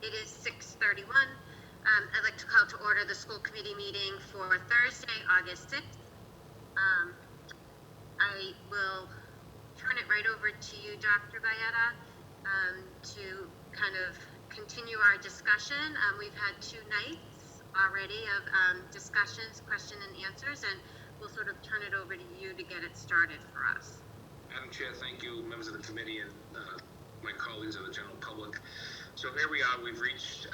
It is 6:31. I'd like to call to order the school committee meeting for Thursday, August 6th. I will turn it right over to you, Dr. Bayetta, to kind of continue our discussion. We've had 2 nights already of discussions, question and answers, and we'll sort of turn it over to you to get it started for us. Madam Chair, thank you, members of the committee and my colleagues and the general public. So here we are. We've reached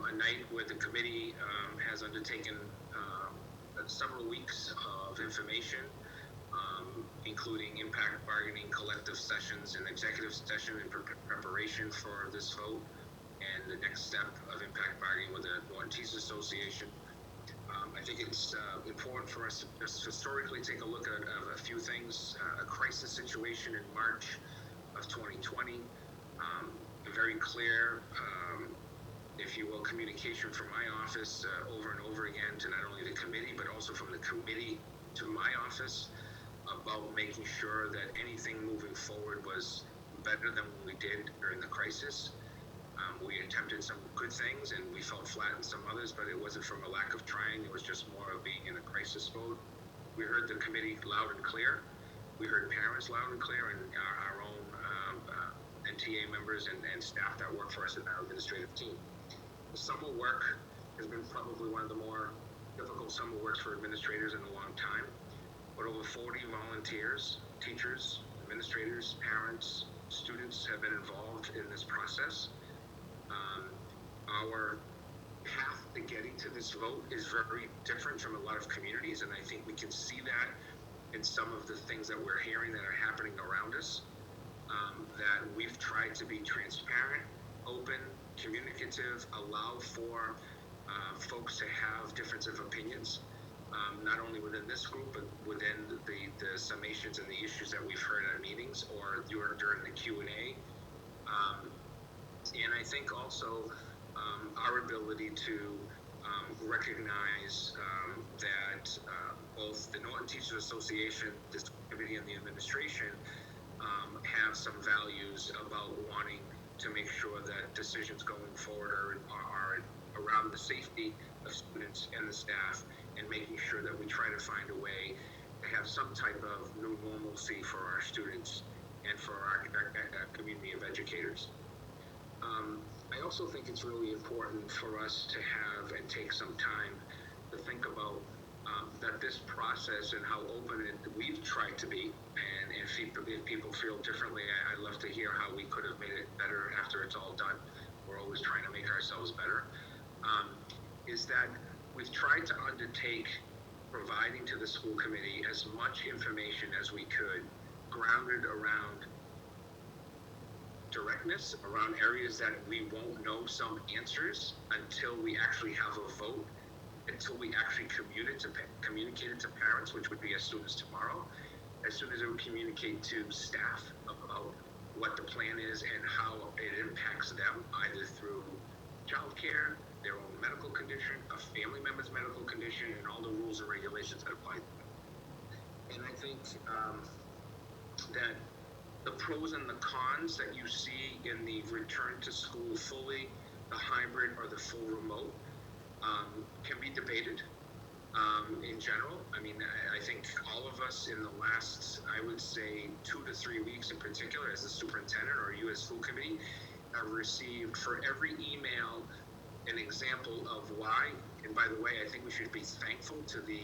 a night where the committee has undertaken several weeks of information, including impact bargaining, collective sessions, and executive session in preparation for this vote, and the next step of impact bargaining with the Norton Teachers Association. I think it's important for us to just historically take a look at a few things. A crisis situation in March of 2020, a very clear, if you will, communication from my office over and over again to not only the committee, but also from the committee to my office about making sure that anything moving forward was better than what we did during the crisis. We attempted some good things and we fell flat in some others, but it wasn't from a lack of trying. It was just more of being in a crisis mode. We heard the committee loud and clear. We heard parents loud and clear, and our own NTA members and staff that work for us in our administrative team. The summer work has been probably one of the more difficult summer works for administrators in a long time. But over 40 volunteers, teachers, administrators, parents, students have been involved in this process. Our path to getting to this vote is very different from a lot of communities, and I think we can see that in some of the things that we're hearing that are happening around us, that we've tried to be transparent, open, communicative, allow for folks to have difference of opinions, not only within this group, but within the summations and the issues that we've heard at meetings or during the Q&A. And I think also our ability to recognize that both the Norton Teachers Association, this committee, and the administration have some values about wanting to make sure that decisions going forward are around the safety of students and the staff, and making sure that we try to find a way to have some type of new normalcy for our students and for our community of educators. I also think it's really important for us to have and take some time to think about that this process and how open we've tried to be, and if people feel differently, I'd love to hear how we could have made it better after it's all done. We're always trying to make ourselves better. Is that we've tried to undertake providing to the school committee as much information as we could, grounded around directness, around areas that we won't know some answers until we actually have a vote, until we actually communicate it to parents, which would be as soon as tomorrow, as soon as it would communicate to staff about what the plan is and how it impacts them, either through childcare, their own medical condition, a family member's medical condition, and all the rules and regulations that apply to them. And I think that the pros and the cons that you see in the return to school fully, the hybrid, or the full remote can be debated in general. I mean, I think all of us in the last, I would say, 2 to 3 weeks in particular, as the superintendent or you as school committee, have received for every email an example of why. And by the way, I think we should be thankful to the,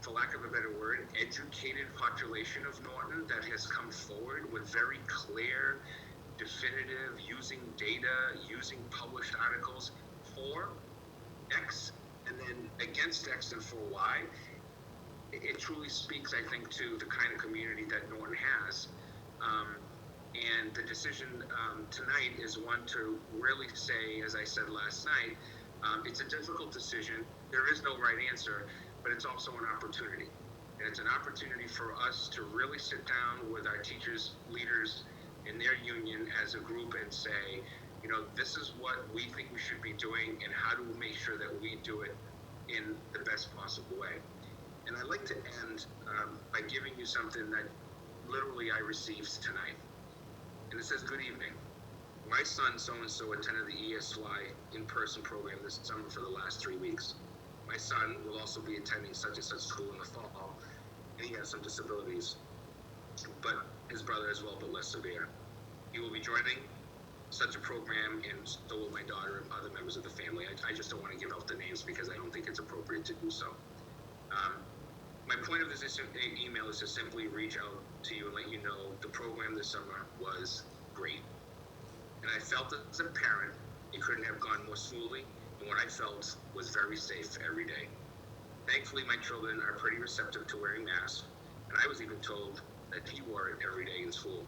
for lack of a better word, educated population of Norton that has come forward with very clear, definitive, using data, using published articles for X and then against X and for Y. It truly speaks, I think, to the kind of community that Norton has. And the decision tonight is one to really say, as I said last night, it's a difficult decision. There is no right answer, but it's also an opportunity. And it's an opportunity for us to really sit down with our teachers, leaders in their union as a group and say, you know, this is what we think we should be doing, and how do we make sure that we do it in the best possible way. And I'd like to end by giving you something that literally I received tonight. And it says, "Good evening. My son so-and-so attended the ESY in-person program this summer for the last 3 weeks. My son will also be attending such and such school in the fall, and he has some disabilities, but his brother as well, but less severe. He will be joining such a program, and so will my daughter and other members of the family. I just don't want to give out the names because I don't think it's appropriate to do so. My point of this email is to simply reach out to you and let you know the program this summer was great. And I felt as a parent, it couldn't have gone more smoothly, and what I felt was very safe every day. Thankfully, my children are pretty receptive to wearing masks, and I was even told that he wore it every day in school.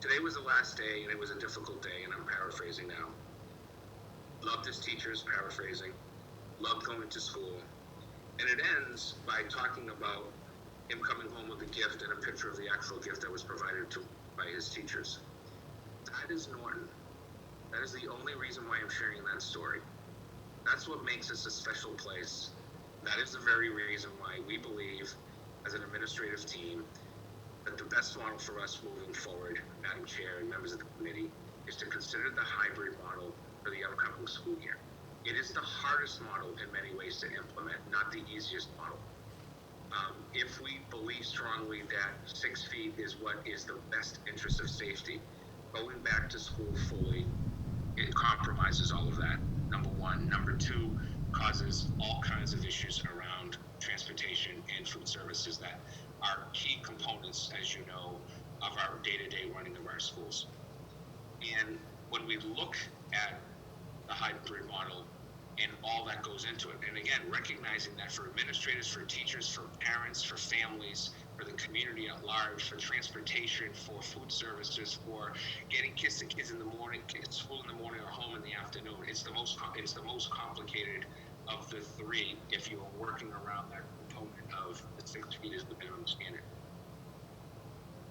Today was the last day, and it was a difficult day, and I'm paraphrasing now. Loved his teachers, paraphrasing. Loved going to school. And it ends by talking about him coming home with a gift and a picture of the actual gift that was provided to by his teachers. That is Norton. That is the only reason why I'm sharing that story. That's what makes us a special place. That is the very reason why we believe, as an administrative team, that the best model for us moving forward, Madam Chair and members of the committee, is to consider the hybrid model for the upcoming school year. It is the hardest model in many ways to implement, not the easiest model. If we believe strongly that 6 feet is what is the best interest of safety, going back to school fully, it compromises all of that, number one. Number two, causes all kinds of issues around transportation and food services that are key components, as you know, of our day-to-day running of our schools. And when we look at the hybrid model and all that goes into it, and again, recognizing that for administrators, for teachers, for parents, for families, for the community at large, for transportation, for food services, for getting kids to kids in the morning, kids school in the morning or home in the afternoon, it's the most complicated of the three if you are working around that component of the 6 feet is the minimum standard.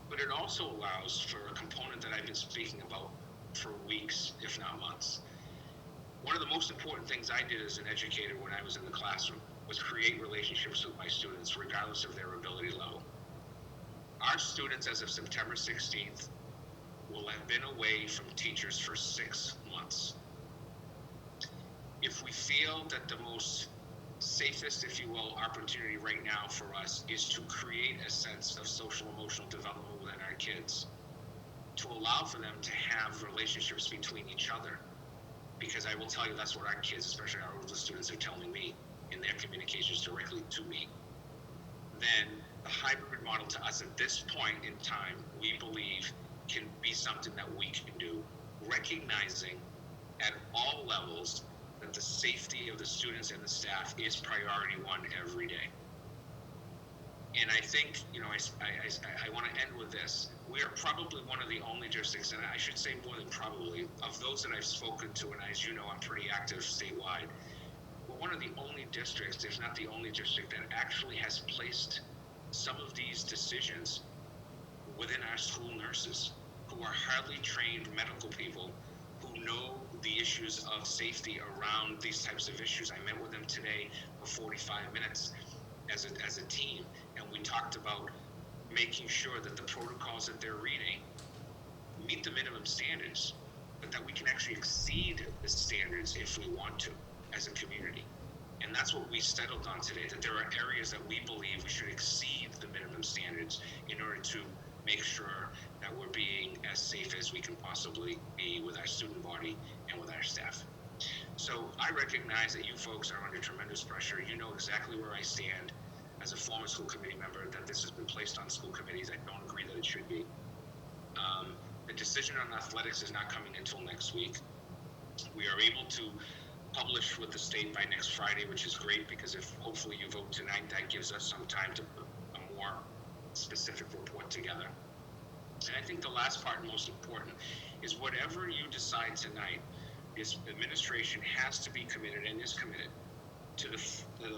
But it also allows for a component that I've been speaking about for weeks, if not months. One of the most important things I did as an educator when I was in the classroom was create relationships with my students, regardless of their ability level. Our students, as of September 16th, will have been away from teachers for 6 months. If we feel that the most safest, if you will, opportunity right now for us is to create a sense of social emotional development within our kids, to allow for them to have relationships between each other, because I will tell you that's what our kids, especially our older students, are telling me in their communications directly to me, then the hybrid model to us at this point in time, we believe can be something that we can do, recognizing at all levels that the safety of the students and the staff is priority one every day. And I think, I want to end with this. We are probably one of the only districts, and I should say more than probably, of those that I've spoken to, and as you know, I'm pretty active statewide, we're one of the only districts, if not the only district, that actually has placed some of these decisions within our school nurses, who are highly trained medical people who know the issues of safety around these types of issues. I met with them today for 45 minutes as a team, and we talked about making sure that the protocols that they're reading meet the minimum standards, but that we can actually exceed the standards if we want to as a community. And that's what we settled on today, that there are areas that we believe we should exceed the minimum standards in order to make sure that we're being as safe as we can possibly be with our student body and with our staff. So I recognize that you folks are under tremendous pressure. You know exactly where I stand as a former school committee member, that this has been placed on school committees. I don't agree that it should be. The decision on athletics is not coming until next week. We are able to publish with the state by next Friday, which is great, because if hopefully you vote tonight, that gives us some time to put a more specific report together. And I think the last part, most important, is whatever you decide tonight, this administration has to be committed and is committed to the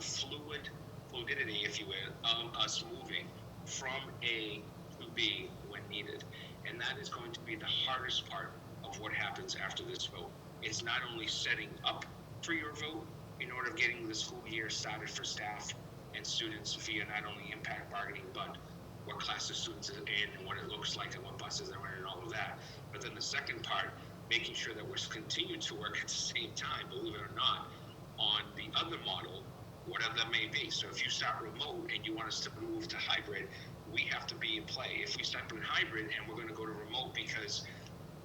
fluidity, if you will, of us moving from A to B when needed. And that is going to be the hardest part of what happens after this vote. It's not only setting up for your vote in order of getting the school year started for staff and students via not only impact bargaining, but what class of students are in and what it looks like and what buses are in and all of that. But then the second part making sure that we're continuing to work at the same time, believe it or not, on the other model, whatever that may be. So if you start remote and you want us to move to hybrid, we have to be in play. If we start doing hybrid and we're going to go to remote because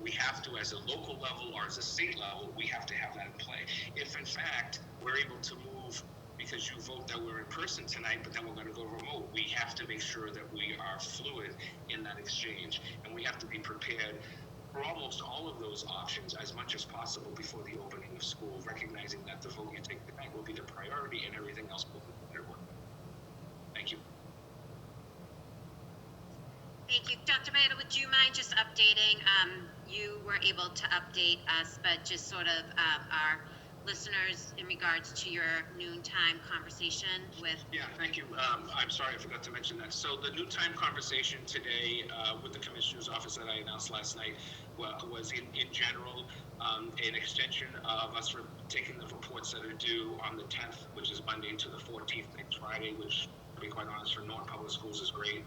we have to, as a local level or as a state level, we have to have that in play. If in fact we're able to move because you vote that we're in person tonight, but then we're going to go remote, we have to make sure that we are fluid in that exchange, and we have to be prepared for almost all of those options as much as possible before the opening of school, recognizing that the vote you take tonight will be the priority and everything else will be better work. Thank you. Thank you. Dr. Maeda, would you mind just updating? You were able to update us, but just sort of our listeners in regards to your noontime conversation with... Yeah, thank you. I'm sorry, I forgot to mention that. So the noontime conversation today with the Commissioner's Office that I announced last night was in general an extension of us taking the reports that are due on the 10th, which is Monday, to the 14th, next Friday, which, to be quite honest, for Norton Public Schools is great.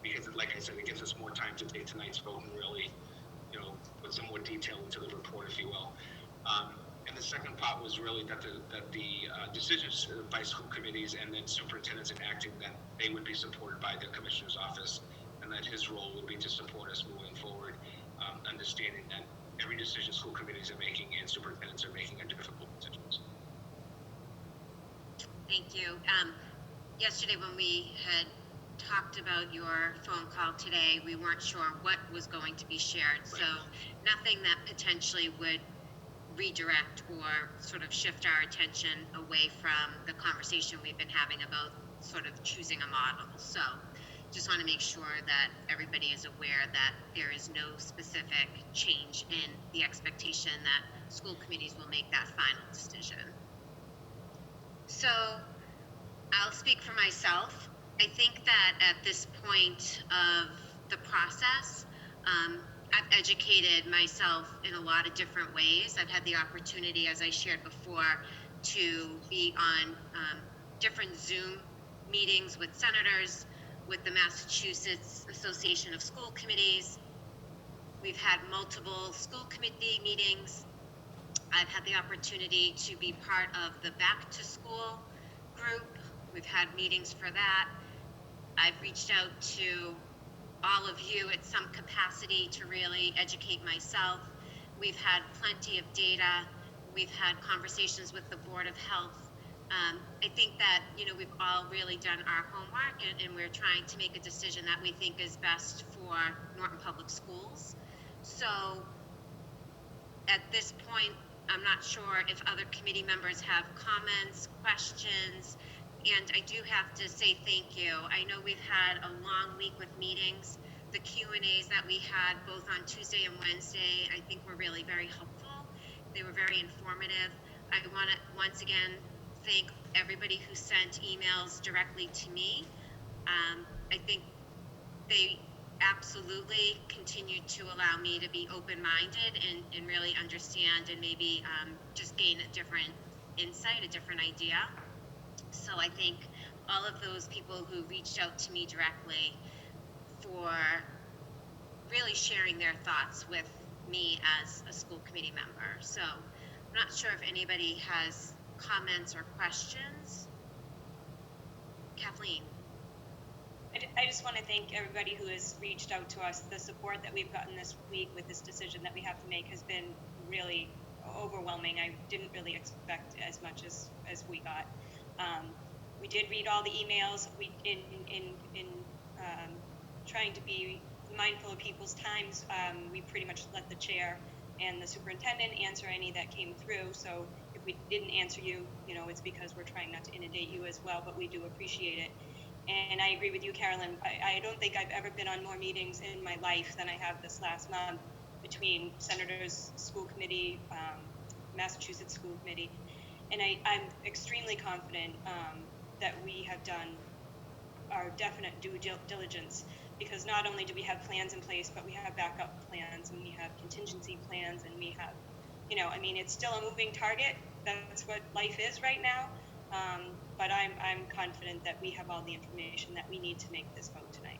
Because, like I said, it gives us more time to take tonight's vote and really, put some more detail into the report, if you will. And the second part was really that the decisions by school committees and then superintendents in acting, that they would be supported by the Commissioner's Office, and that his role would be to support us moving forward, understanding that every decision school committees are making and superintendents are making are difficult decisions. Thank you. Yesterday when we had talked about your phone call today, we weren't sure what was going to be shared. Right. So nothing that potentially would redirect or sort of shift our attention away from the conversation we've been having about sort of choosing a model. So just want to make sure that everybody is aware that there is no specific change in the expectation that school committees will make that final decision. So I'll speak for myself. I think that at this point of the process, I've educated myself in a lot of different ways. I've had the opportunity, as I shared before, to be on different Zoom meetings with senators, with the Massachusetts Association of School Committees. We've had multiple school committee meetings. I've had the opportunity to be part of the Back to School group. We've had meetings for that. I've reached out to all of you at some capacity to really educate myself. We've had plenty of data. We've had conversations with the Board of Health. I think that, we've all really done our homework and we're trying to make a decision that we think is best for Norton Public Schools. So at this point, I'm not sure if other committee members have comments, questions, and I do have to say thank you. I know we've had a long week with meetings. The Q&As that we had both on Tuesday and Wednesday, I think were really very helpful. They were very informative. I want to once again thank everybody who sent emails directly to me. I think they absolutely continued to allow me to be open-minded and really understand and maybe just gain a different insight, a different idea. So I thank all of those people who reached out to me directly for really sharing their thoughts with me as a school committee member. So I'm not sure if anybody has comments or questions. Kathleen. I just want to thank everybody who has reached out to us. The support that we've gotten this week with this decision that we have to make has been really overwhelming. I didn't really expect as much as we got. We did read all the emails. We in trying to be mindful of people's times, we pretty much let the chair and the superintendent answer any that came through. So if we didn't answer you, it's because we're trying not to inundate you as well, but we do appreciate it. And I agree with you, Carolyn. I don't think I've ever been on more meetings in my life than I have this last month between Senators School Committee, Massachusetts School Committee. And I'm extremely confident that we have done our definite due diligence, because not only do we have plans in place, but we have backup plans and we have contingency plans and we have, it's still a moving target. That's what life is right now. But I'm confident that we have all the information that we need to make this vote tonight.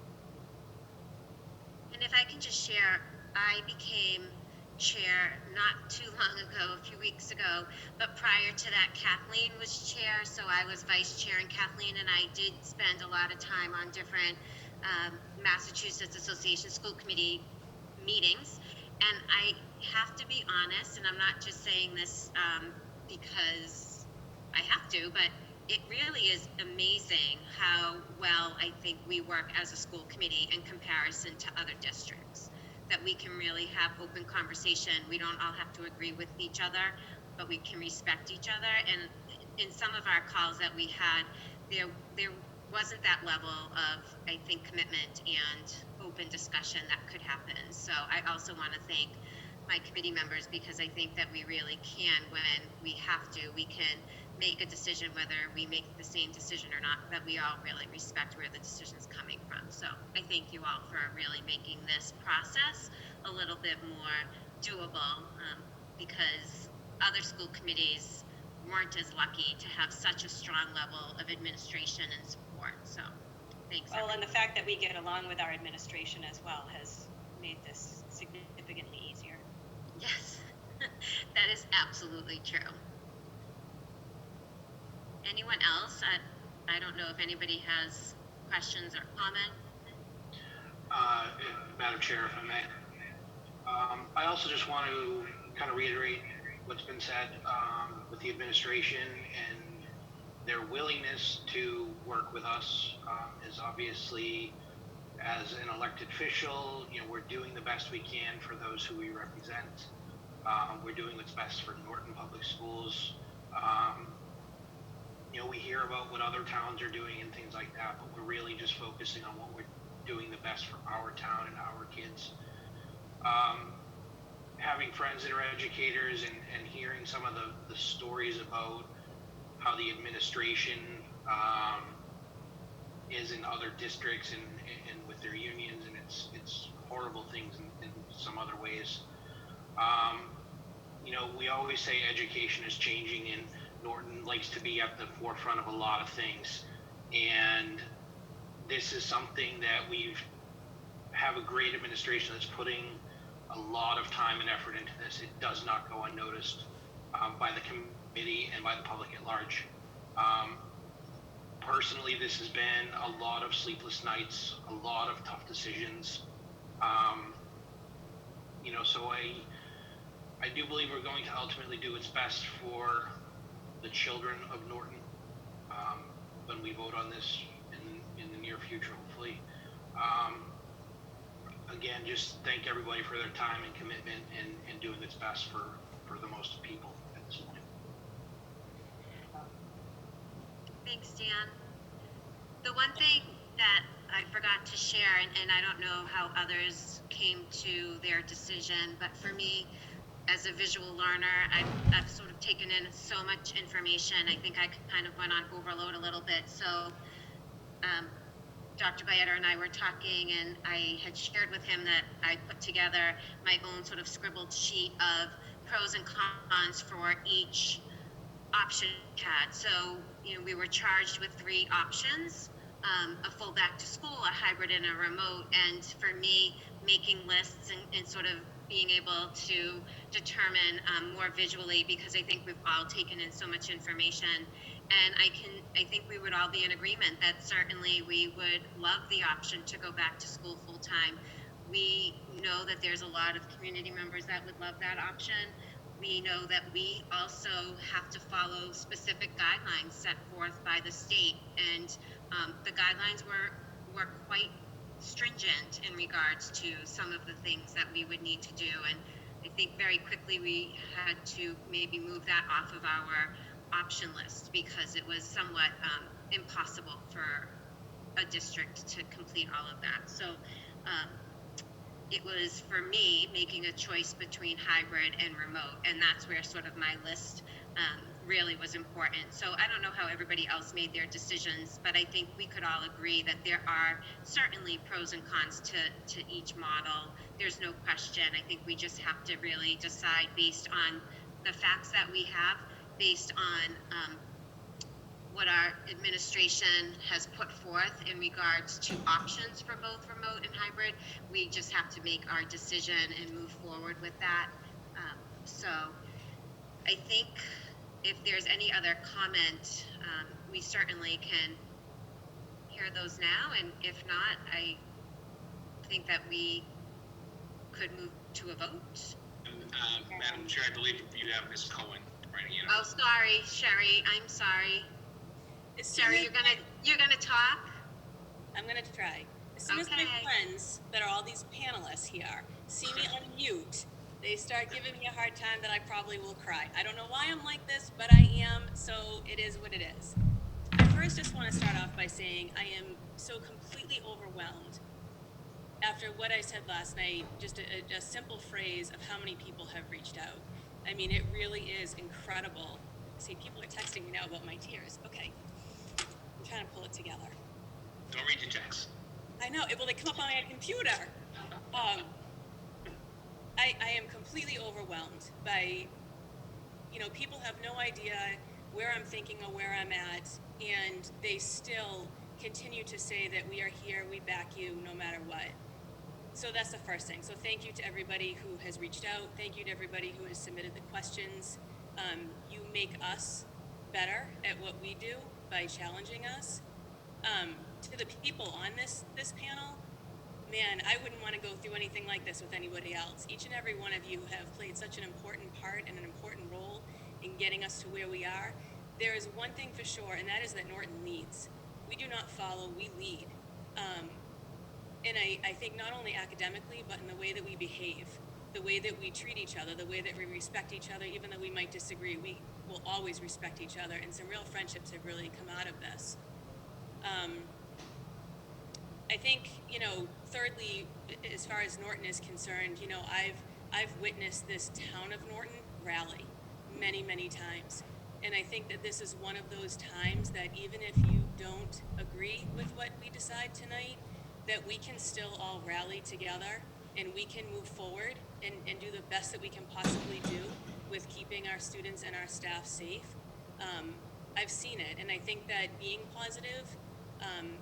And if I can just share, I became chair not too long ago, a few weeks ago, but prior to that, Kathleen was chair, so I was vice chair, and Kathleen and I did spend a lot of time on different Massachusetts Association School Committee meetings. And I have to be honest, and I'm not just saying this because I have to, but it really is amazing how well I think we work as a school committee in comparison to other districts. That we can really have open conversation. We don't all have to agree with each other, but we can respect each other. And in some of our calls that we had, there wasn't that level of, I think, commitment and open discussion that could happen. So I also want to thank my committee members, because I think that we really can, when we have to, we can make a decision, whether we make the same decision or not, that we all really respect where the decision's coming from. So I thank you all for really making this process a little bit more doable, because other school committees weren't as lucky to have such a strong level of administration and support. So thanks. Well, and the fact that we get along with our administration as well has made this significantly easier. Yes, that is absolutely true. Anyone else? I don't know if anybody has questions or comments. Madam Chair, if I may. I also just want to kind of reiterate what's been said with the administration, and their willingness to work with us is obviously, as an elected official, we're doing the best we can for those who we represent. We're doing what's best for Norton Public Schools. We hear about what other towns are doing and things like that, but we're really just focusing on what we're doing the best for our town and our kids. Having friends that are educators and hearing some of the stories about how the administration is in other districts and with their unions, and it's horrible things in some other ways. We always say education is changing, and Norton likes to be at the forefront of a lot of things. And this is something that we have a great administration that's putting a lot of time and effort into this. It does not go unnoticed by the committee and by the public at large. Personally, this has been a lot of sleepless nights, a lot of tough decisions. So I do believe we're going to ultimately do what's best for the children of Norton when we vote on this in the near future, hopefully. Again, just thank everybody for their time and commitment and doing what's best for the most people at this point. Thanks, Dan. The one thing that I forgot to share, and I don't know how others came to their decision, but for me, as a visual learner, I've sort of taken in so much information. I think I kind of went on overload a little bit. So Dr. Bayetta and I were talking, and I had shared with him that I put together my own sort of scribbled sheet of pros and cons for each option we had. So, we were charged with 3 options, a full back to school, a hybrid, and a remote. And for me, making lists and sort of being able to determine more visually, because I think we've all taken in so much information. And I think we would all be in agreement that certainly we would love the option to go back to school full time. We know that there's a lot of community members that would love that option. We know that we also have to follow specific guidelines set forth by the state, and the guidelines were quite stringent in regards to some of the things that we would need to do. And I think very quickly we had to maybe move that off of our option list, because it was somewhat impossible for a district to complete all of that. So it was, for me, making a choice between hybrid and remote, and that's where sort of my list really was important. So I don't know how everybody else made their decisions, but I think we could all agree that there are certainly pros and cons to each model. There's no question. I think we just have to really decide based on the facts that we have, based on what our administration has put forth in regards to options for both remote and hybrid. We just have to make our decision and move forward with that. So I think if there's any other comment, we certainly can hear those now, and if not, I think that we could move to a vote. Madam Chair, I believe you have Ms. Cohen right here. Oh, sorry, Sherry, I'm sorry. As soon Sherry, as you're gonna talk? I'm gonna try. As soon as my Okay. friends that are all these panelists here see me unmute, they start giving me a hard time that I probably will cry. I don't know why I'm like this, but I am, so it is what it is. I first just want to start off by saying I am so completely overwhelmed after what I said last night, just a simple phrase of how many people have reached out. I mean, it really is incredible. See, people are texting me now about my tears. Okay, I'm trying to pull it together. Don't read your text. I know, well, they come up on my computer. I am completely overwhelmed by, people have no idea where I'm thinking or where I'm at, and they still continue to say that we are here, we back you no matter what. So that's the first thing. So thank you to everybody who has reached out. Thank you to everybody who has submitted the questions. You make us better at what we do by challenging us. To the people on this panel, man, I wouldn't want to go through anything like this with anybody else. Each and every one of you have played such an important part and an important role in getting us to where we are. There is one thing for sure, and that is that Norton leads. We do not follow, we lead. And I think not only academically, but in the way that we behave, the way that we treat each other, the way that we respect each other, even though we might disagree, we will always respect each other, and some real friendships have really come out of this. I think, thirdly, as far as Norton is concerned, I've witnessed this town of Norton rally many, many times. And I think that this is one of those times that even if you don't agree with what we decide tonight, that we can still all rally together and we can move forward and do the best that we can possibly do with keeping our students and our staff safe. I've seen it, and I think that being positive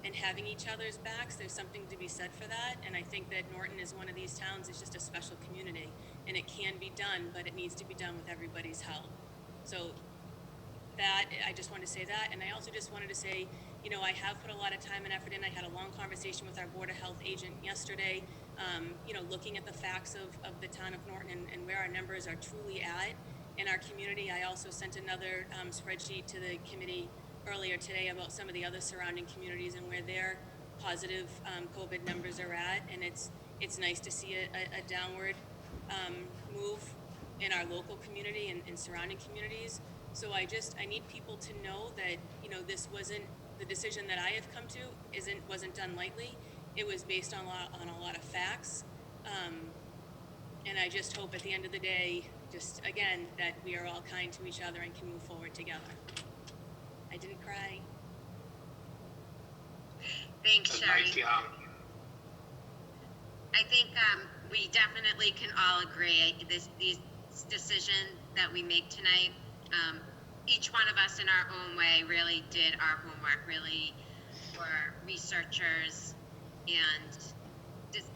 and having each other's backs, there's something to be said for that. And I think that Norton is one of these towns that's just a special community, and it can be done, but it needs to be done with everybody's help. So that, I just wanted to say that. And I also just wanted to say, I have put a lot of time and effort in. I had a long conversation with our Board of Health agent yesterday, looking at the facts of the town of Norton and where our numbers are truly at in our community. I also sent another spreadsheet to the committee earlier today about some of the other surrounding communities and where their positive COVID numbers are at. And it's nice to see a downward move in our local community and surrounding communities. So I need people to know that, this wasn't the decision that I have come to wasn't done lightly. It was based on a lot of facts. And I just hope at the end of the day, just again, that we are all kind to each other and can move forward together. I didn't cry. Thanks, Sherry. Mike, I think we definitely can all agree these decisions that we make tonight, each one of us in our own way really did our homework, really were researchers and just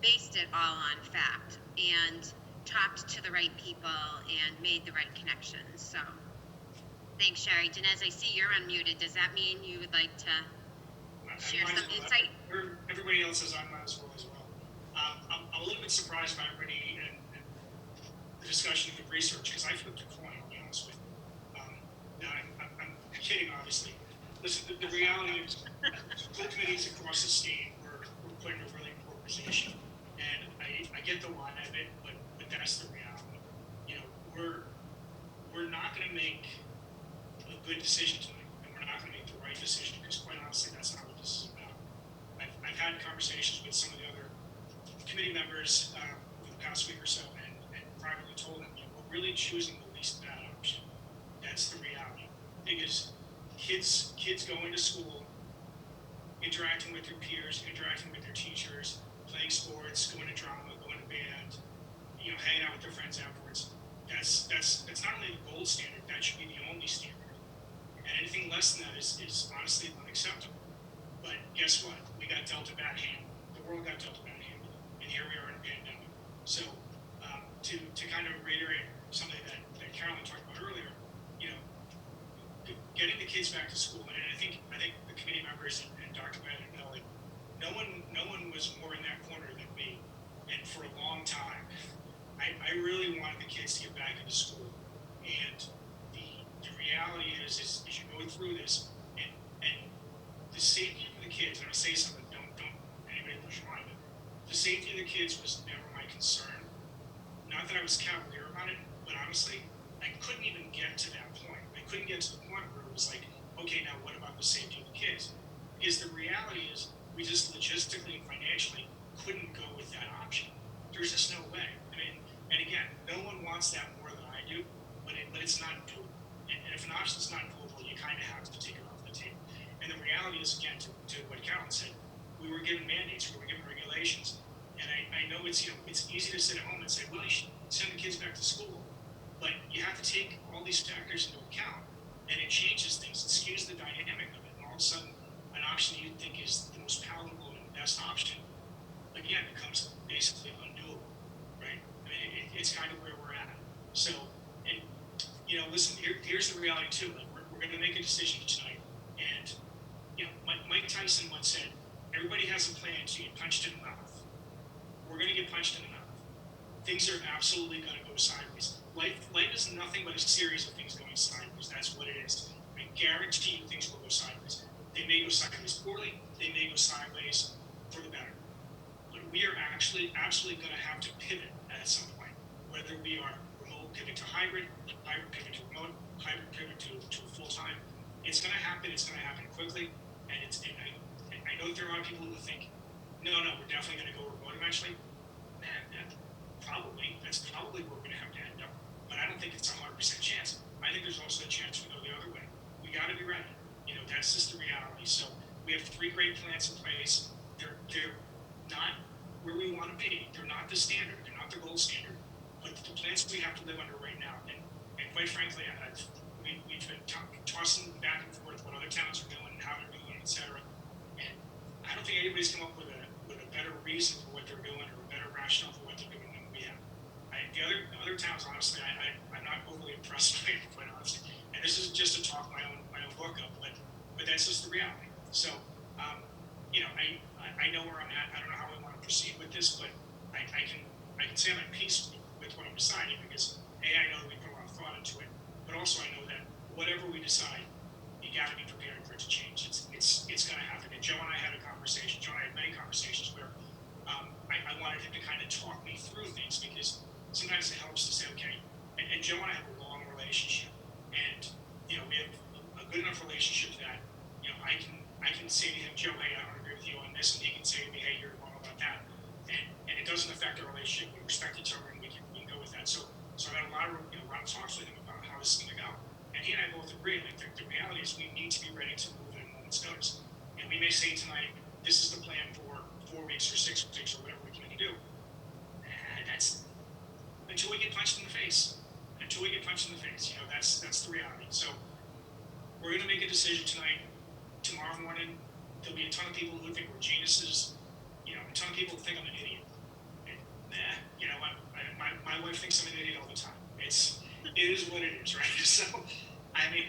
based it all on fact and talked to the right people and made the right connections. So thanks, Sherry. Dinesh, I see you're unmuted. Does that mean you would like to share some insight? Everybody else is on that as well. I'm a little bit surprised by everybody and the discussion of the research, because I flipped a coin, I'll be honest with you. Now, I'm kidding, obviously. Listen, the reality is, school committees across the state were put in a really poor position. And I get the line of it, but that's the reality. We're not going to make a good decision tonight, and we're not going to make the right decision, because quite honestly, that's not what this is about. I've had conversations with some of the other committee members over the past week or so, and privately told them, we're really choosing the least bad option. That's the reality. Because kids going to school, interacting with their peers, interacting with their teachers, playing sports, going to drama, going to band, hanging out with their friends afterwards. That's not only the gold standard, that should be the only standard. And anything less than that is honestly unacceptable. But guess what? We got dealt a bad hand. The world got dealt a bad hand. And here we are in a pandemic. So to kind of reiterate something that Carolyn talked about earlier, you know, getting the kids back to school, and I think the committee members and Dr. Bennett know, like, no one was more in that corner than me, and for a long time, I really wanted the kids to get back into school, and the reality is you go through this, and the safety of the kids. I'm gonna say something. Don't anybody lose your mind. But the safety of the kids was never my concern. Not that I was cavalier about it, but honestly, I couldn't even get to that point. I couldn't get to the point where it was like, okay, now what about the safety of the kids? Because the reality is, we just logistically and financially couldn't go with that option. There's just no way. I mean, and again, no one wants that more than I do, but it's not doable. And if an option's not doable, you kind of have to take it off the table. And the reality is, again, to what Carolyn said, we were given mandates, we were given regulations, and I know it's easy to sit at home and say, well, you should send the kids back to school, but you have to take all these factors into account, and it changes things, it skews the dynamic of it, and all of a sudden, an option you think is the most palatable and best option, again, becomes basically undoable, right? I mean, it's kind of where we're at. So, and listen, here's the reality too. Like, we're going to make a decision tonight, and Mike Tyson once said, "Everybody has a plan until you get punched in the mouth." We're going to get punched in the mouth. Things are absolutely going to go sideways. Life is nothing but a series of things going sideways. That's what it is. I guarantee you, things will go sideways. They may go sideways poorly. They may go sideways for the better. But we are actually absolutely going to have to pivot at some point, whether we are remote pivot to hybrid pivot to remote, hybrid pivot to full-time. It's going to happen. It's going to happen quickly. And I know that there are a lot of people who think, no, we're definitely going to go remote eventually. That's probably where we're going to have to end up. But I don't think it's a 100% chance. I think there's also a chance we go the other way. We got to be ready. That's just the reality. So we have 3 great plans in place. They're not where we want to be. They're not the standard. They're not the gold standard. But the plans we have to live under right now. And quite frankly, we've been tossing back and forth what other towns are doing and how they're doing, et cetera. And I don't think anybody's come up with a better reason for what they're doing or a better rationale for what they're doing than we have. The other towns, honestly, I'm not overly impressed by it, quite honestly. And this is just to talk my own book up, but that's just the reality. So, I know where I'm at. I don't know how we want to proceed with this, but I can say I'm at peace with what I'm deciding because I know that we put a lot of thought into it, but also I know that whatever we decide, you got to be prepared for it to change. It's going to happen. And Joe and I had a conversation. Joe and I had many conversations where I wanted him to kind of talk me through things because sometimes it helps to say, okay. And Joe and I have a long relationship, and we have a good enough relationship that I can say to him, Joe, hey, I don't agree with you on this, and he can say to me, hey, you're wrong about that, and it doesn't affect our relationship. We respect each other, and we can go with that. So I had a lot of talks with him about how this is going to go, and he and I both agree. Like the reality is, we need to be ready to move at a moment's notice, and we may say tonight, this is the plan for 4 weeks or 6 weeks or whatever we can do. And that's until we get punched in the face. That's the reality. So we're going to make a decision tonight. Tomorrow morning, there'll be a ton of people who think we're geniuses. A ton of people think I'm an idiot. And, my wife thinks I'm an idiot all the time. It is what it is, right? So, I mean,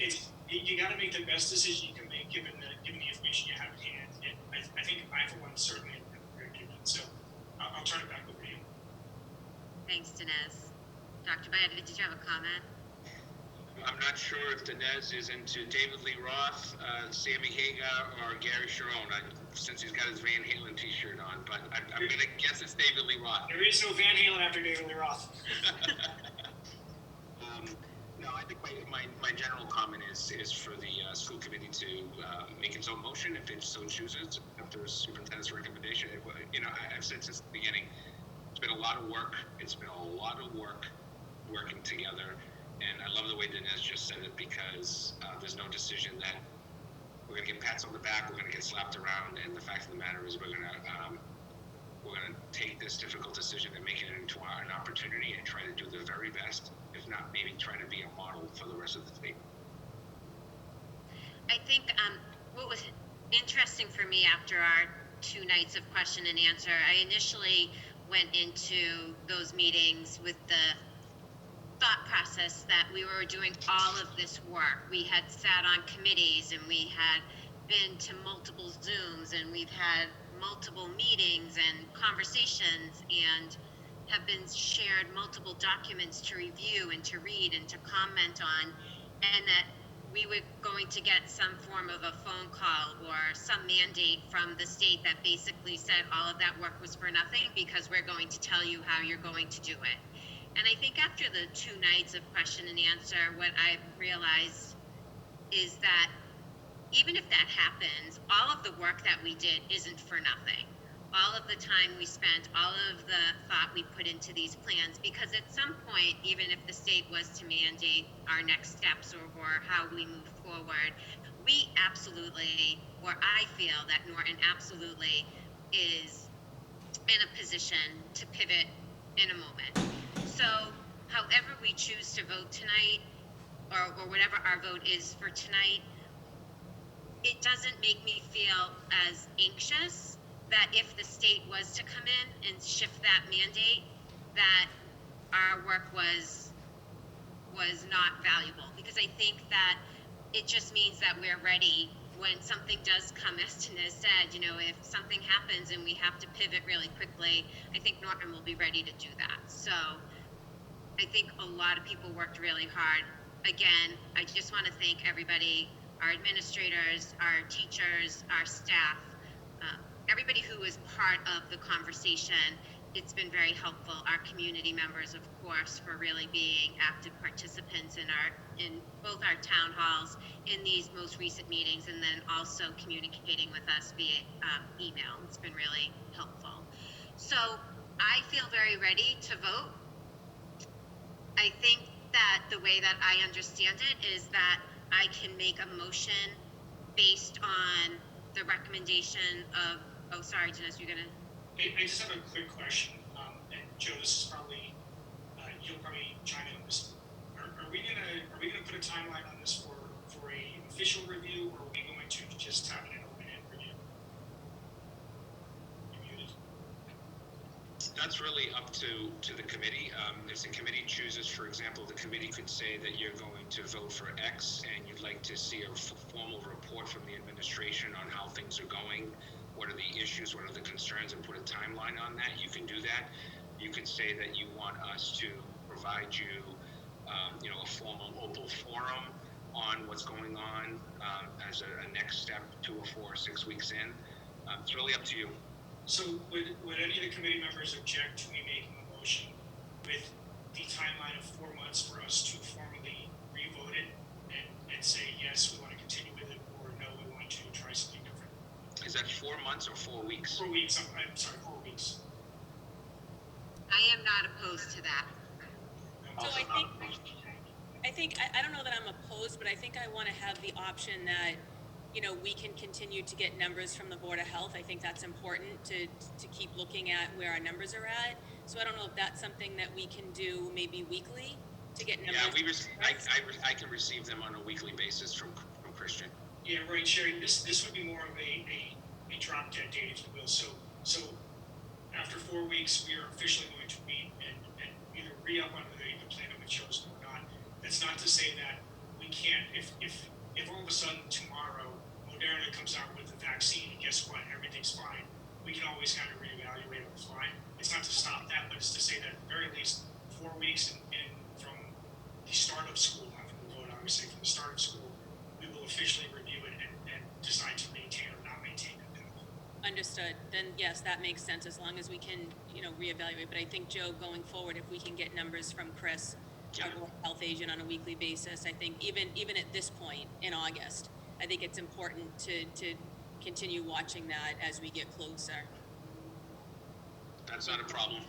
you got to make the best decision you can make given the information you have at hand. And I think I, for one, certainly am very good at it. So I'll turn it back over to you. Thanks, Dinesh. Dr. Bayetta, did you have a comment? I'm not sure if Dinesh is into David Lee Roth, Sammy Hagar, or Gary Sharon, since he's got his Van Halen t-shirt on, but I'm going to guess it's David Lee Roth. There is no Van Halen after David Lee Roth. No, I think my general comment is for the school committee to make its own motion if it so chooses after the superintendent's recommendation. I've said since the beginning, it's been a lot of work. It's been a lot of work working together. And I love the way Dinesh just said it because there's no decision that we're going to get pats on the back, we're going to get slapped around, and the fact of the matter is we're going to take this difficult decision and make it into an opportunity and try to do the very best, if not maybe try to be a model for the rest of the state. I think what was interesting for me after our 2 nights of question and answer, I initially went into those meetings with the thought process that we were doing all of this work. We had sat on committees and we had been to multiple Zooms and we've had multiple meetings and conversations and have been shared multiple documents to review and to read and to comment on, and that we were going to get some form of a phone call or some mandate from the state that basically said all of that work was for nothing because we're going to tell you how you're going to do it. And I think after the 2 nights of question and answer, what I've realized is that even if that happens, all of the work that we did isn't for nothing. All of the time we spent, all of the thought we put into these plans, because at some point, even if the state was to mandate our next steps or how we move forward, we absolutely, or I feel that Norton absolutely is in a position to pivot in a moment. So however we choose to vote tonight, or whatever our vote is for tonight, it doesn't make me feel as anxious that if the state was to come in and shift that mandate, that our work was not valuable. Because I think that it just means that we're ready when something does come, as Tina said, if something happens and we have to pivot really quickly, I think Norton will be ready to do that. So I think a lot of people worked really hard. Again, I just want to thank everybody, our administrators, our teachers, our staff, everybody who was part of the conversation. It's been very helpful. Our community members, of course, for really being active participants in both our town halls, in these most recent meetings, and then also communicating with us via email. It's been really helpful. So I feel very ready to vote. I think that the way that I understand it is that I can make a motion based on the recommendation of, oh, sorry, Dennis, you're gonna. I just have a quick question, and Joe, this is probably, you'll probably chime in on this. Are we gonna put a timeline on this for a official review, or are we going to just have an open-end review? You're muted. That's really up to the committee. If the committee chooses, for example, the committee could say that you're going to vote for X and you'd like to see a formal report from the administration on how things are going, what are the issues, what are the concerns, and put a timeline on that. You can do that. You could say that you want us to provide you, a formal open forum on what's going on as a next step 2 or 4 or 6 weeks in. It's really up to you. So would any of the committee members object to me making a motion with the timeline of 4 months for us to formally re-vote it and say, yes, we want to continue with it, or no, we want to try something different? Is that 4 months or 4 weeks? 4 weeks, I'm sorry, 4 weeks. I am not opposed to that. So I think I don't know that I'm opposed, but I think I want to have the option that, we can continue to get numbers from the Board of Health. I think that's important to keep looking at where our numbers are at. So I don't know if that's something that we can do maybe weekly to get numbers. Yeah, I can receive them on a weekly basis from Christian. Yeah, right, Sherry. This would be more of a drop dead date, if you will. So after 4 weeks, we are officially going to meet and either re-up on the plan that we chose or not. That's not to say that we can't. If all of a sudden tomorrow Moderna comes out with a vaccine and guess what, everything's fine, we can always kind of reevaluate on the fly. It's not to stop that, but it's to say that at the very least 4 weeks in from the start of school, not from the vote, obviously, from the start of school, we will officially review it and decide to maintain or not maintain it. Understood. Then yes, that makes sense as long as we can, reevaluate. But I think, Joe, going forward, if we can get numbers from Chris, our health agent, on a weekly basis, I think even at this point in August, I think it's important to continue watching that as we get closer. That's not a problem.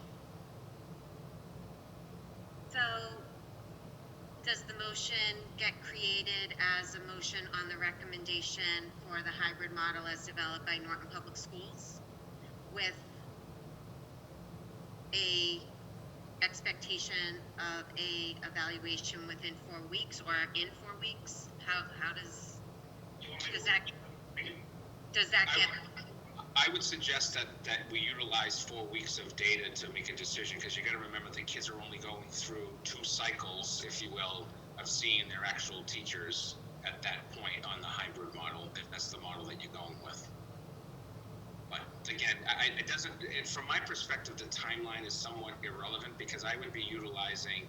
So does the motion get created as a motion on the recommendation for the hybrid model as developed by Norton Public Schools with a expectation of a evaluation within 4 weeks or in 4 weeks? How does that get? I would suggest that we utilize 4 weeks of data to make a decision, because you got to remember the kids are only going through 2 cycles, if you will, of seeing their actual teachers at that point on the hybrid model, if that's the model that you're going with. But again, it doesn't. From my perspective, the timeline is somewhat irrelevant, because I would be utilizing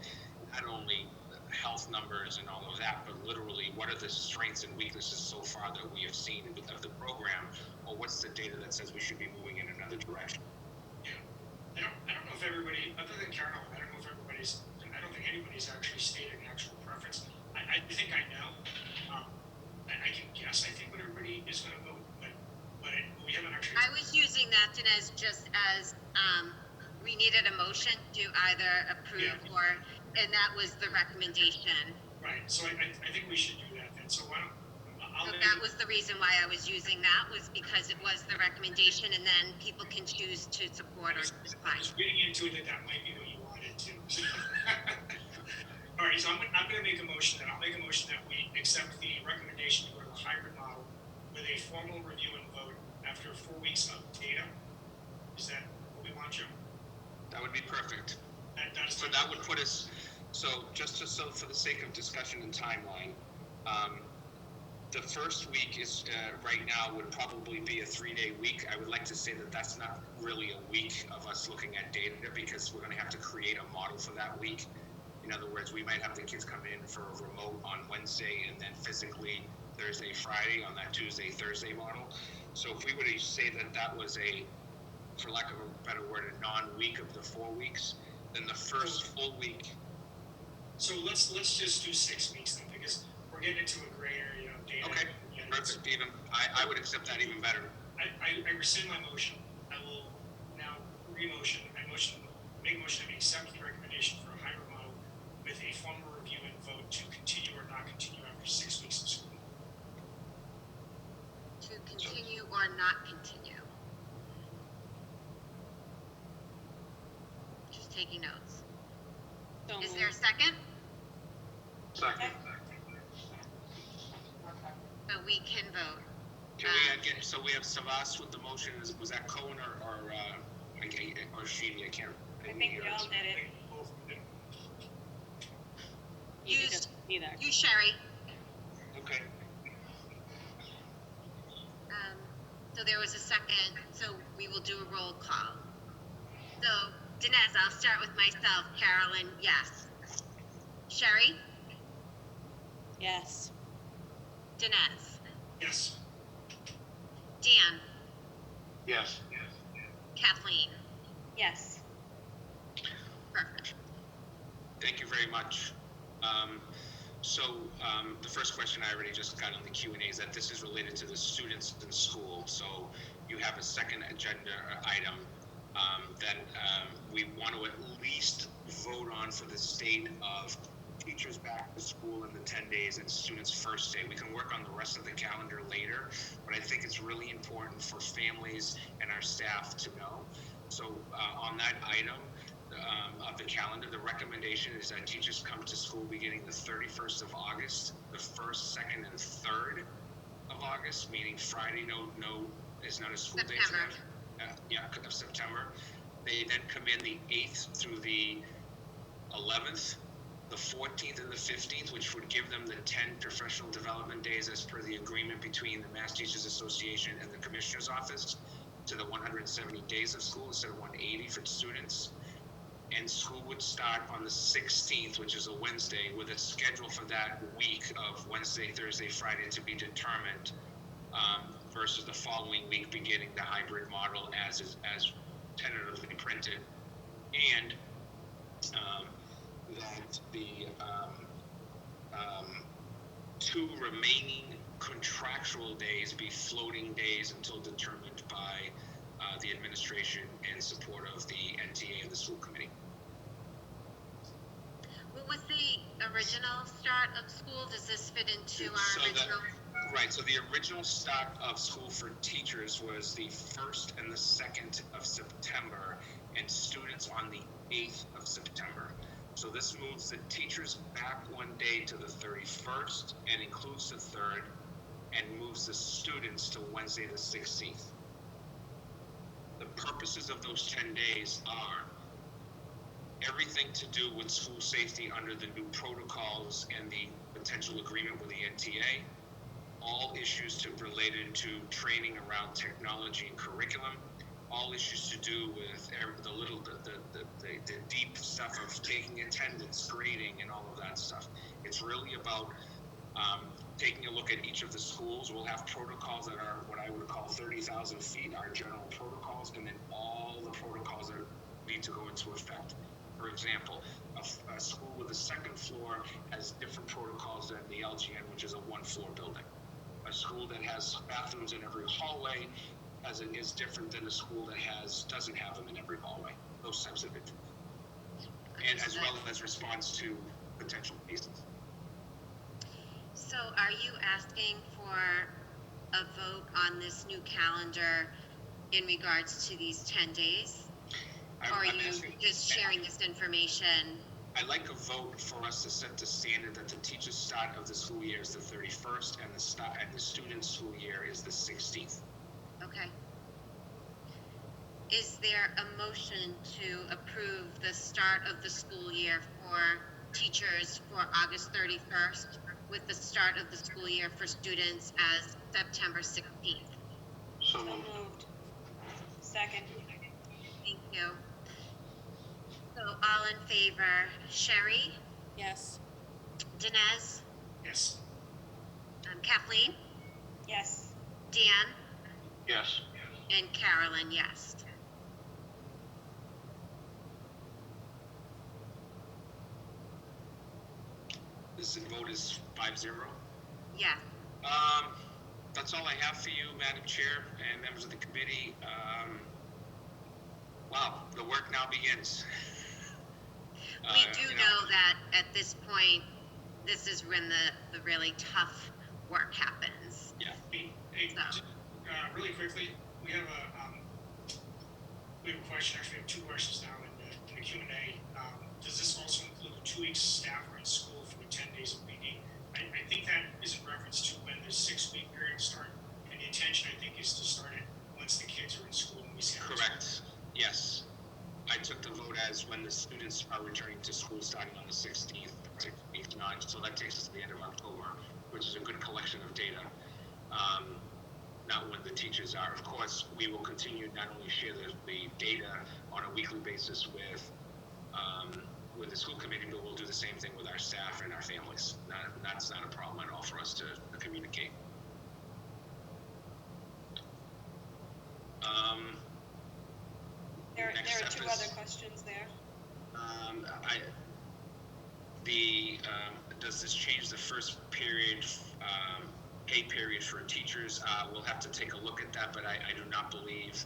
not only health numbers and all of that, but literally what are the strengths and weaknesses so far that we have seen of the program, or what's the data that says we should be moving in another direction. Yeah. I don't know if everybody, other than Carol, I don't think anybody's actually stated an actual preference. I think I know. I can guess, I think, what everybody is going to vote, but we haven't actually. I was using that, Dinesh, just as we needed a motion to either approve and that was the recommendation. Right, so I think we should do that then. So why don't, So that was the reason why I was using that, was because it was the recommendation, and then people can choose to support or I decline. was reading into it that might be what you wanted to. All right, so I'm going to make a motion that we accept the recommendation to go to the hybrid model with a formal review and vote after 4 weeks of data. Is that what we want, Jim? That would be perfect. So that would put us. So for the sake of discussion and timeline, the first week is right now would probably be a 3-day week. I would like to say that that's not really a week of us looking at data, because we're going to have to create a model for that week. In other words, we might have the kids come in for a remote on Wednesday and then physically Thursday, Friday on that Tuesday, Thursday model. So if we were to say that was for lack of a better word, a non-week of the 4 weeks, then the first full week. So let's just do 6 weeks then, because we're getting into a gray area of data. Okay, perfect. Even I would accept that even better. I rescind my motion. I will now make a motion that we accept the recommendation for a hybrid model with a formal review and vote to continue or not continue after 6 weeks of school. To continue or not continue. Just taking notes. So Is there a second? Second. So we can vote. Can we get, so we have Savas with the motion. Was that Cohen or Sheedy? I can't. I think we all did it. Both did. You Use- just either. You, Sherry. Okay. So there was a second, so we will do a roll call. So, Dinesh, I'll start with myself. Carolyn, yes. Sherry? Yes. Dinesh? Yes. Dan? Yes. Kathleen? Yes. Perfect. Thank you very much. The first question I already just got on the Q&A is that this is related to the students in school. So you have a second agenda item that we want to at least vote on for the state of teachers back to school in the 10 days and students' first day. We can work on the rest of the calendar later, but I think it's really important for families and our staff to know. So on that item of the calendar, the recommendation is that teachers come to school beginning the 31st of August, the 1st, 2nd, and 3rd of August, meaning Friday is not a school day for them. Of September. They then come in the 8th through the 11th, the 14th and the 15th, which would give them the 10 professional development days as per the agreement between the Mass Teachers Association and the Commissioner's Office, to the 170 days of school instead of 180 for students. And school would start on the 16th, which is a Wednesday, with a schedule for that week of Wednesday, Thursday, Friday to be determined, versus the following week beginning the hybrid model as tentatively printed. And that the 2 remaining contractual days be floating days until determined by the administration and support of the NTA and the school committee. What was the original start of school? Does this fit into our original? Right, so the original start of school for teachers was the 1st and the 2nd of September, and students on the 8th of September. So this moves the teachers back 1 day to the 31st and includes the 3rd, and moves the students to Wednesday the 16th. purposes of those 10 days are everything to do with school safety under the new protocols and the potential agreement with the NTA, all issues related to training around technology and curriculum, all issues to do with the deep stuff of taking attendance, grading, and all of that stuff. It's really about taking a look at each of the schools. We'll have protocols that are what I would call 30,000 feet, our general protocols, and then all the protocols that need to go into effect. For example, a school with a second floor has different protocols than the LGN, which is a one-floor building. A school that has bathrooms in every hallway is different than a school that doesn't have them in every hallway. Those types of things, and as well as response to potential cases. So are you asking for a vote on this new calendar in regards to these 10 days? Or are you just sharing this information? I'd like a vote for us to set the standard that the teacher's start of the school year is the 31st and the student's school year is the 16th. Okay. Is there a motion to approve the start of the school year for teachers for August 31st with the start of the school year for students as September 16th? So So moved. moved. Second. Thank you. So all in favor, Sherry, Yes. Dinesh, Yes. Kathleen, Yes. Dan, Yes. and Carolyn, yes. This vote is 5-0. Yes. That's all I have for you, Madam Chair and members of the committee. Wow, the work now begins. We do know that at this point, this is when the really tough work happens. Yeah. Hey, So. really quickly, we have a question, actually we have two questions now in the Q&A. Does this also include the 2 weeks staff are in school for the 10 days of PD? I think that is in reference to when the 6-week period start, and the intention, I think, is to start it once the kids are in school and we see how it's Correct. Yes. I took the vote as when the students are returning to school starting on the 16th, 16th, 9th, so that takes us to the end of October, which is a good collection of data. Not when the teachers are. Of course, we will continue not only share the data on a weekly basis with the school committee, but we'll do the same thing with our staff and our families. That's not a problem at all for us to communicate. There Next are step two is- other questions there. Does this change the first period, pay period for teachers? We'll have to take a look at that, but I do not believe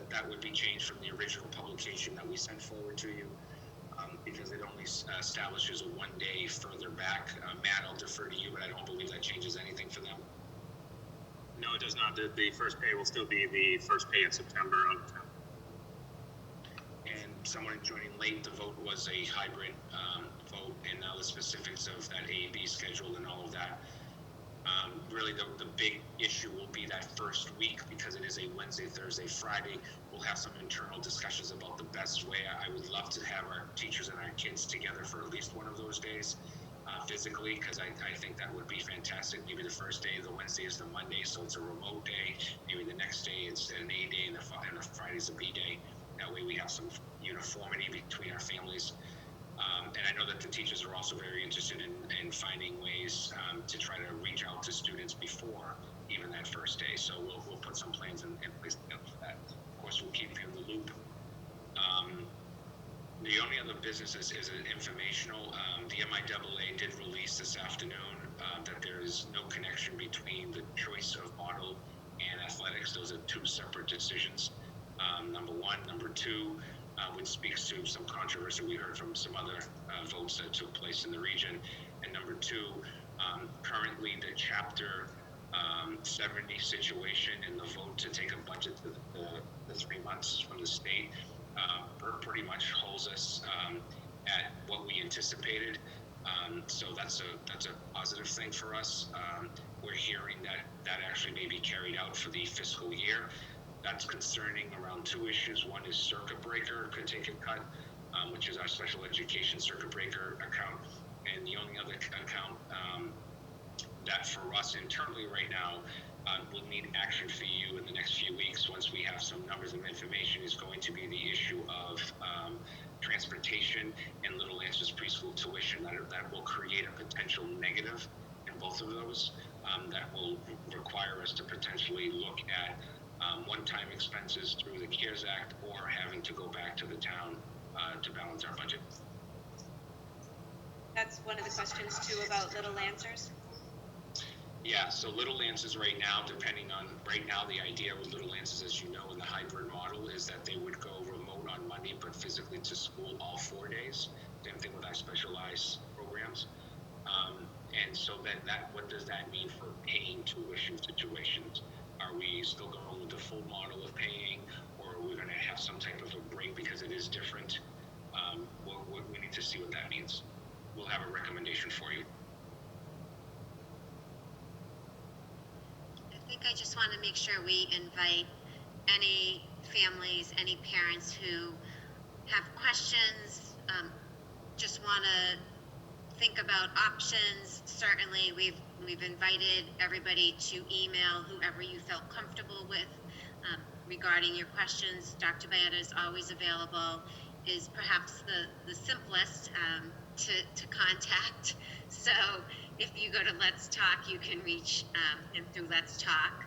that would be changed from the original publication that we sent forward to you, because it only establishes a 1 day further back. Matt, I'll defer to you, but I don't believe that changes anything for them. No, it does not. The first pay will still be the first pay in September of And someone joining late, the vote was a hybrid vote, and now the specifics of that A and B schedule and all of that. Really, the big issue will be that first week, because it is a Wednesday, Thursday, Friday. We'll have some internal discussions about the best way. I would love to have our teachers and our kids together for at least one of those days physically, because I think that would be fantastic. Maybe the first day, the Wednesday is the Monday, so it's a remote day. Maybe the next day it's an A day, and the Friday's a B day. That way we have some uniformity between our families. And I know that the teachers are also very interested in finding ways to try to reach out to students before even that first day. So we'll put some plans in place for that. Of course, we'll keep you in the loop. The only other business is an informational. The MIAA did release this afternoon that there is no connection between the choice of model and athletics. Those are two separate decisions. Number one. Number two, which speaks to some controversy we heard from some other votes that took place in the region. And number two, currently the Chapter 70 situation and the vote to take a budget to the 3 months from the state pretty much holds us at what we anticipated. So that's a positive thing for us. We're hearing that actually may be carried out for the fiscal year. That's concerning around two issues. One is circuit breaker could take a cut, which is our special education circuit breaker account. And the only other account that for us internally right now will need action for you in the next few weeks once we have some numbers and information is going to be the issue of transportation and Little Lancers preschool tuition. That will create a potential negative in both of those. That will require us to potentially look at one-time expenses through the CARES Act or having to go back to the town to balance our budget. That's one of the questions too about Little Lancers. Yeah, so Little Lancers right now, the idea with Little Lancers, as you know, in the hybrid model is that they would go remote on Monday, but physically to school all 4 days. Same thing with our specialized programs. And so then what does that mean for paying tuition situations? Are we still going with the full model of paying, or are we going to have some type of a break because it is different? We need to see what that means. We'll have a recommendation for you. I think I just want to make sure we invite any families, any parents who have questions, just want to think about options. Certainly, we've invited everybody to email whoever you felt comfortable with regarding your questions. Dr. Bayetta is always available, is perhaps the simplest to contact. So if you go to Let's Talk, you can reach him through Let's Talk.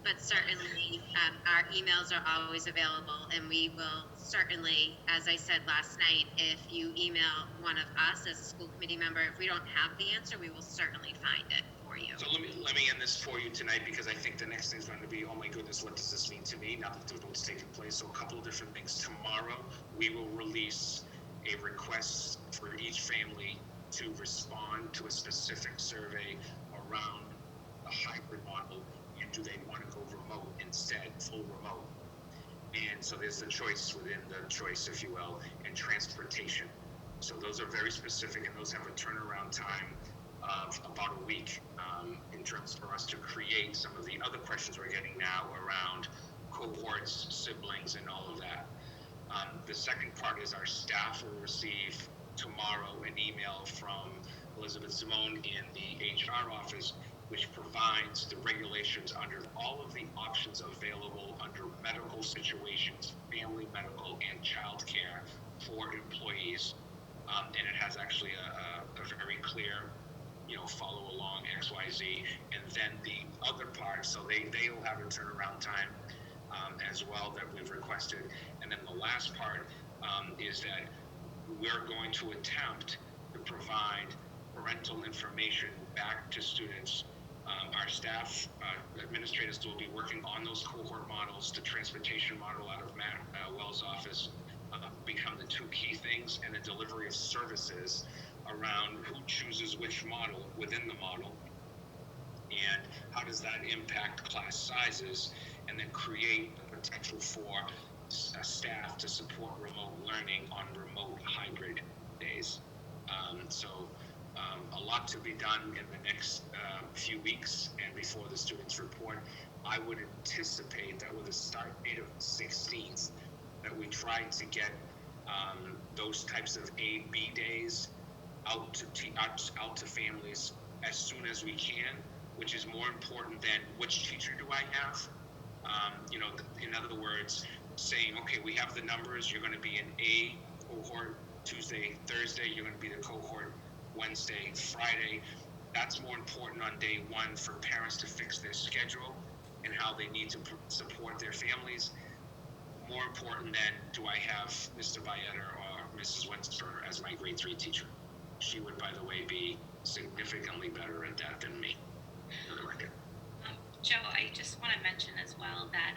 But certainly, our emails are always available, and we will certainly, as I said last night, if you email one of us as a school committee member, if we don't have the answer, we will certainly find it for you. So let me end this for you tonight, because I think the next thing is going to be, oh my goodness, what does this mean to me now that the vote's taking place? So a couple of different things. Tomorrow, we will release a request for each family to respond to a specific survey around the hybrid model. And do they want to go remote instead, full remote? And so there's the choice within the choice, if you will, and transportation. So those are very specific, and those have a turnaround time of about a week in terms for us to create some of the other questions we're getting now around cohorts, siblings, and all of that. The second part is our staff will receive tomorrow an email from Elizabeth Simone in the HR office, which provides the regulations under all of the options available under medical situations, family medical, and child care for employees. And it has actually a very clear, follow along XYZ. And then the other part, so they will have a turnaround time as well that we've requested. And then the last part is that we're going to attempt to provide parental information back to students. Our staff, administrators will be working on those cohort models. The transportation model out of Matt Wells' office become the two key things, and the delivery of services around who chooses which model within the model, and how does that impact class sizes, and then create the potential for staff to support remote learning on remote hybrid days. A lot to be done in the next few weeks and before the students report. I would anticipate that with a start date of the 16th, that we try to get those types of A, B days out to families as soon as we can, which is more important than which teacher do I have. In other words, saying, okay, we have the numbers, you're going to be in A cohort Tuesday, Thursday, you're going to be the cohort Wednesday, Friday. That's more important on day one for parents to fix their schedule and how they need to support their families. More important than do I have Mr. Bayetta or Mrs. Winsper as my grade 3 teacher. She would, by the way, be significantly better at that than me, for the record. Joe, I just want to mention as well that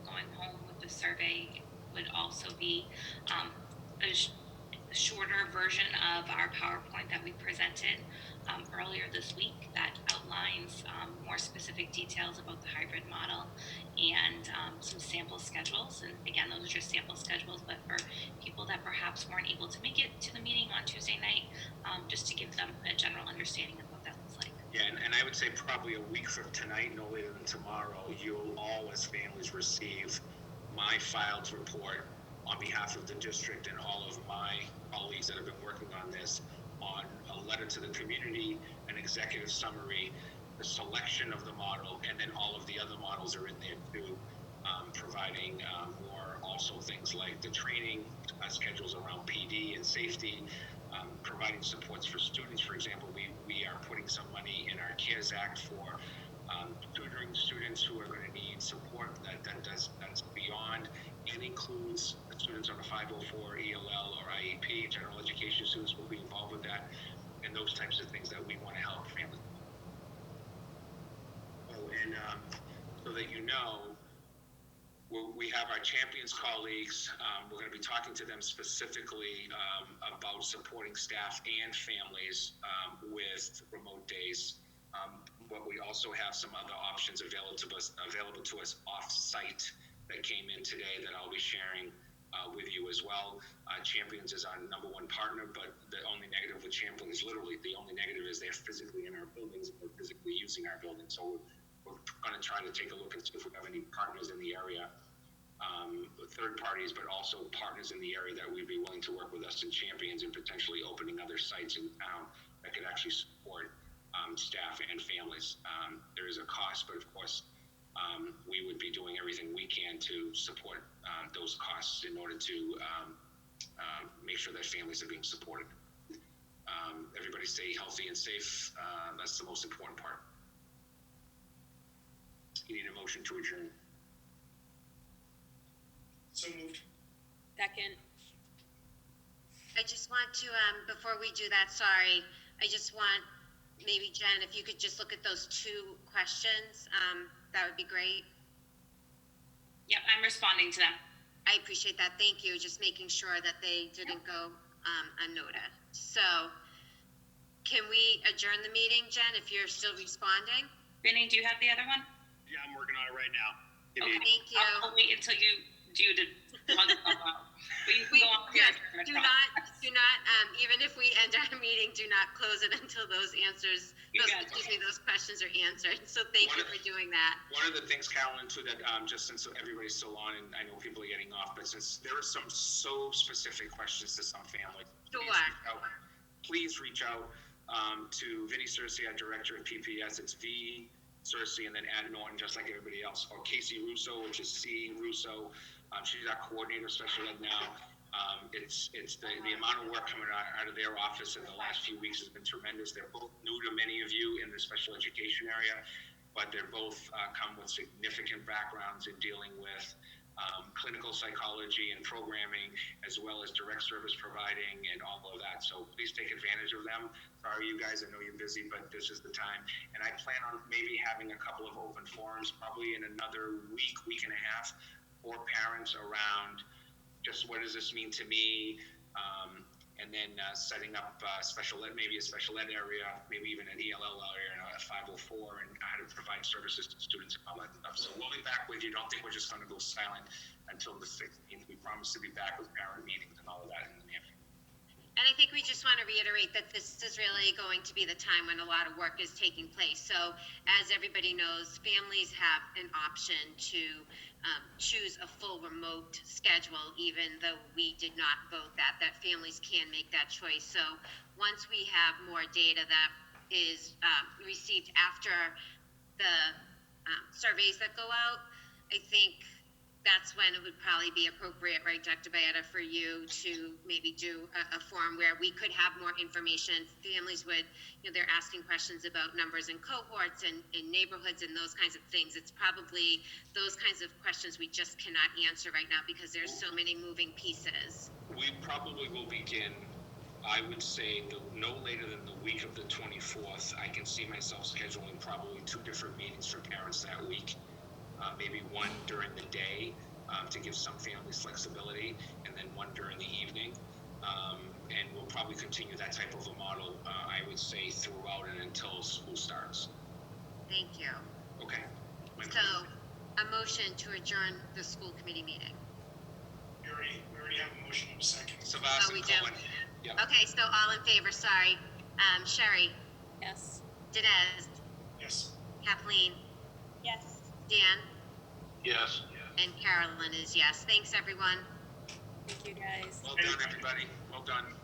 going home with the survey would also be a shorter version of our PowerPoint that we presented earlier this week that outlines more specific details about the hybrid model and some sample schedules. And again, those are just sample schedules, but for people that perhaps weren't able to make it to the meeting on Tuesday night, just to give them a general understanding of what that looks like. Yeah, and And I would say probably a week from tonight, no later than tomorrow, you'll all as families receive my filed report on behalf of the district and all of my colleagues that have been working on this, on a letter to the community, an executive summary, the selection of the model, and then all of the other models are in there too, providing more also things like the training schedules around PD and safety, providing supports for students. For example, we are putting some money in our CARES Act for tutoring students who are going to need support that's beyond and includes students on a 504 ELL or IEP. General education students will be involved with that, and those types of things that we want to help families. Oh, and so that you know, we have our champions colleagues. We're going to be talking to them specifically about supporting staff and families with remote days. But we also have some other options available to us off-site that came in today that I'll be sharing with you as well. Champions is our number one partner, but the only negative with Champions, literally the only negative, is they're physically in our buildings, or physically using our buildings. So we're going to try to take a look and see if we have any partners in the area, third parties, but also partners in the area that would be willing to work with us in Champions and potentially opening other sites in town that could actually support staff and families. There is a cost, but of course, we would be doing everything we can to support those costs in order to make sure that families are being supported. Everybody stay healthy and safe. That's the most important part. You need a motion to adjourn. So moved. Second. I just want to, before we do that, sorry, I just want, maybe Jen, if you could just look at those two questions, that would be great. Yep, I'm responding to them. I appreciate that. Thank you. Just making sure that they didn't go unnoted. So can we adjourn the meeting, Jen, if you're still responding? Vinny, do you have the other one? Yeah, I'm working on it right now. Okay. Thank you. I'll wait until you do the one that comes out. But you can go on with your adjournment do process. not, even if we end our meeting, do not close it until those answers, those questions are answered. So thank you for doing that. One of the things, Carolyn, too, that just since everybody's still on, and I know people are getting off, but since there are some so specific questions to some families, please reach out to Vinny Cersei, our director at PPS. It's V Cersei and then add Norton, just like everybody else, or Casey Russo, which is C Russo. She's our coordinator, special ed now. It's the amount of work coming out of their office in the last few weeks has been tremendous. They're both new to many of you in the special education area, but they're both come with significant backgrounds in dealing with clinical psychology and programming, as well as direct service providing and all of that. So please take advantage of them. Sorry, you guys, I know you're busy, but this is the time. And I plan on maybe having a couple of open forums, probably in another week and a half, for parents around just what does this mean to me, and then setting up special ed, maybe a special ed area, maybe even an ELL area, and a 504, and how to provide services to students and all that stuff. So we'll be back with you. Don't think we're just going to go silent until the 16th. We promise to be back with parent meetings and all of that in the near future. And I think we just want to reiterate that this is really going to be the time when a lot of work is taking place. So as everybody knows, families have an option to choose a full remote schedule, even though we did not vote that families can make that choice. So once we have more data that is received after the surveys that go out, I think that's when it would probably be appropriate, right, Dr. Bayetta, for you to maybe do a forum where we could have more information. Families would, they're asking questions about numbers and cohorts and in neighborhoods and those kinds of things. It's probably those kinds of questions we just cannot answer right now because there's so many moving pieces. We probably will begin, I would say, no later than the week of the 24th. I can see myself scheduling probably 2 different meetings for parents that week. Maybe one during the day to give some families flexibility, and then one during the evening. And we'll probably continue that type of a model, I would say, throughout and until school starts. Thank you. Okay. So, a motion to adjourn the school committee meeting. We already have a motion in a second. Savas we and do. Cohen. Yep. Okay, so all in favor, sorry. Sherry, Yes. Dinesh, Yes. Kathleen, Yes. Dan, Yes. and Carolyn is yes. Thanks, everyone. Thank you, guys. Well done, everybody. Well done.